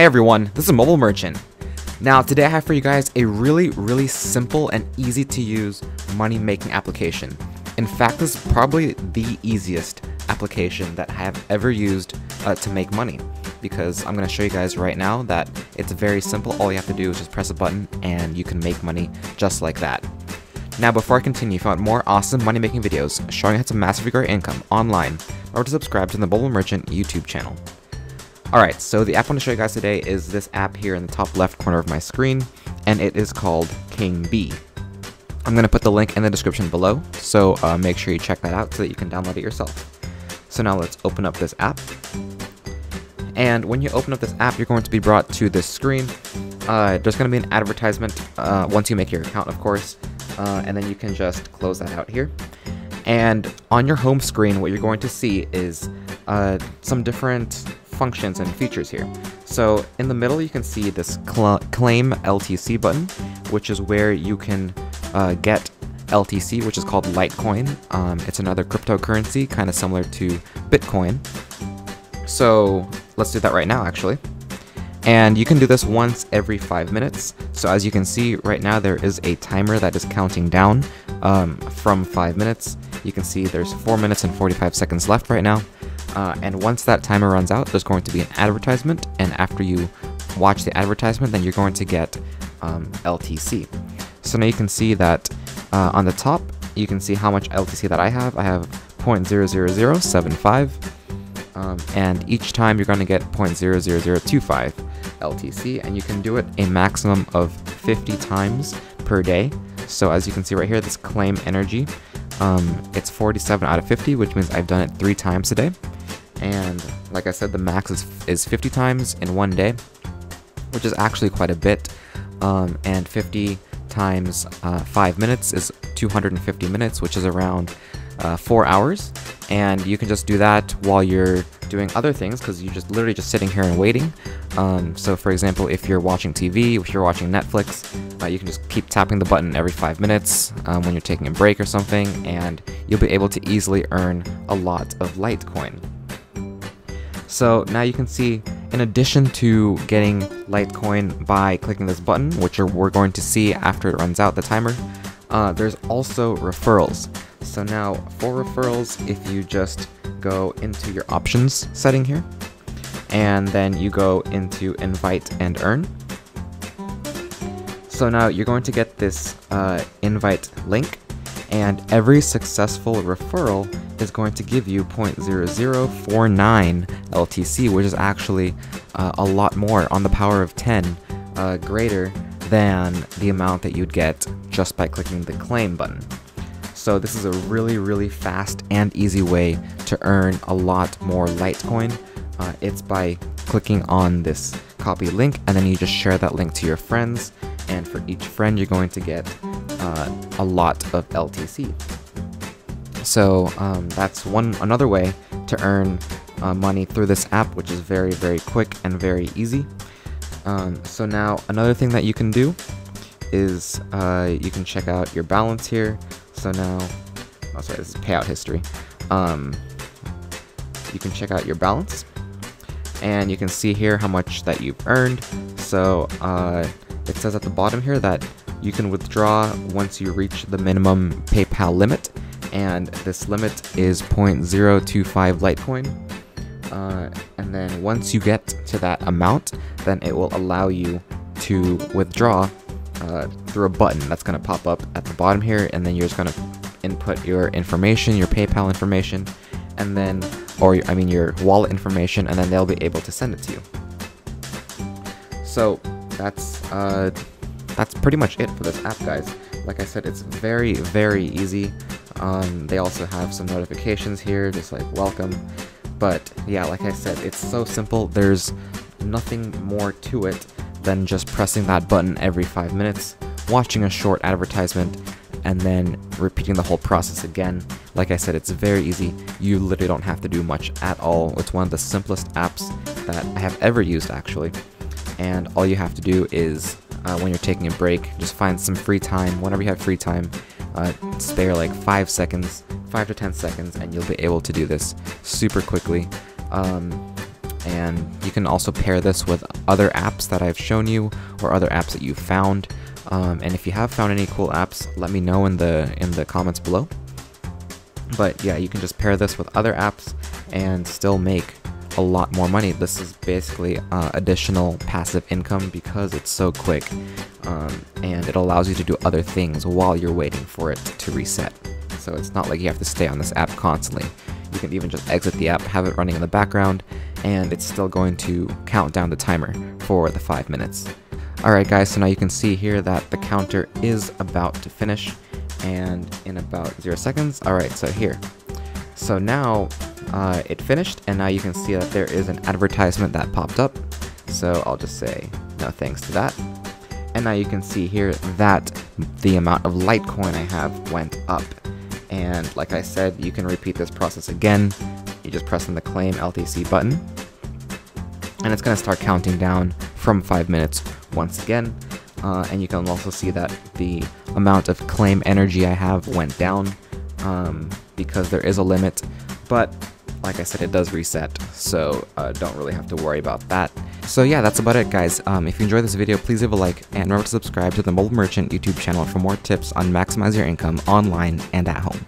Hey everyone, this is Mobile Merchant. Now today I have for you guys a really simple and easy to use money making application. In fact, this is probably the easiest application that I have ever used to make money, because I'm going to show you guys right now that it's very simple. All you have to do is just press a button and you can make money just like that. Now before I continue, if you want more awesome money making videos showing how to massively grow your income online, remember to subscribe to the Mobile Merchant YouTube channel. Alright, so the app I want to show you guys today is this app here in the top left corner of my screen, and it is called King Bee. I'm going to put the link in the description below, so make sure you check that out so that you can download it yourself. So now let's open up this app. And when you open up this app, you're going to be brought to this screen. There's going to be an advertisement once you make your account, of course, and then you can just close that out here. And on your home screen, what you're going to see is some different functions and features here. So in the middle you can see this claim LTC button, which is where you can get LTC, which is called Litecoin. It's another cryptocurrency kind of similar to Bitcoin. So let's do that right now actually. And you can do this once every 5 minutes. So as you can see right now, there is a timer that is counting down from 5 minutes. You can see there's 4 minutes and 45 seconds left right now. And once that timer runs out, there's going to be an advertisement, and after you watch the advertisement, then you're going to get LTC. So now you can see that on the top, you can see how much LTC that I have. I have 0.00075, and each time you're going to get 0.00025 LTC, and you can do it a maximum of 50 times per day. So as you can see right here, this claim energy, it's 47 out of 50, which means I've done it 3 times a day. And like I said, the max is 50 times in one day, which is actually quite a bit. And 50 times 5 minutes is 250 minutes, which is around 4 hours. And you can just do that while you're doing other things, because you're just literally just sitting here and waiting. So for example, if you're watching TV, if you're watching Netflix, you can just keep tapping the button every 5 minutes when you're taking a break or something, and you'll be able to easily earn a lot of Litecoin. So now you can see, in addition to getting Litecoin by clicking this button, which we're going to see after it runs out the timer, there's also referrals. So now for referrals, if you just go into your options setting here, and then you go into invite and earn. So now you're going to get this invite link, and every successful referral is going to give you 0.0049 LTC, which is actually a lot more, on the power of 10, greater than the amount that you'd get just by clicking the claim button. So this is a really fast and easy way to earn a lot more Litecoin. It's by clicking on this copy link, and then you just share that link to your friends, and for each friend you're going to get a lot of LTC. So that's another way to earn money through this app, which is very quick and very easy. So now another thing that you can do is you can check out your balance here. So now, oh sorry, this is payout history. You can check out your balance, and you can see here how much that you've earned. So it says at the bottom here that you can withdraw once you reach the minimum PayPal limit, and this limit is 0.025 Litecoin. And then once you get to that amount, then it will allow you to withdraw through a button that's going to pop up at the bottom here, and then you're just going to input your information, your PayPal information, and then, your wallet information, and then they'll be able to send it to you. So that's pretty much it for this app, guys. Like I said, it's very easy. They also have some notifications here, just like welcome. But yeah, like I said, it's so simple. There's nothing more to it than just pressing that button every 5 minutes, watching a short advertisement, and then repeating the whole process again. Like I said, it's very easy. You literally don't have to do much at all. It's one of the simplest apps that I have ever used, actually. And all you have to do is, when you're taking a break, just find some free time. Whenever you have free time, spare like 5 to 10 seconds, and you'll be able to do this super quickly. And you can also pair this with other apps that I've shown you or other apps that you've found. And if you have found any cool apps, let me know in the comments below. But yeah, you can just pair this with other apps and still make a lot more money. This is basically additional passive income because it's so quick, and it allows you to do other things while you're waiting for it to reset. So it's not like you have to stay on this app constantly. You can even just exit the app, have it running in the background, and it's still going to count down the timer for the 5 minutes. Alright guys, so now you can see here that the counter is about to finish, and in about 0 seconds. Alright, so here. So now it finished, and now you can see that there is an advertisement that popped up. So I'll just say no thanks to that. And now you can see here that the amount of Litecoin I have went up. And like I said, you can repeat this process again. You just press on the claim LTC button, and it's going to start counting down from 5 minutes once again. And you can also see that the amount of claim energy I have went down because there is a limit, but like I said, it does reset, so don't really have to worry about that. So yeah, that's about it guys. If you enjoyed this video, please leave a like, and remember to subscribe to the Mobile Merchant YouTube channel for more tips on maximize your income online and at home.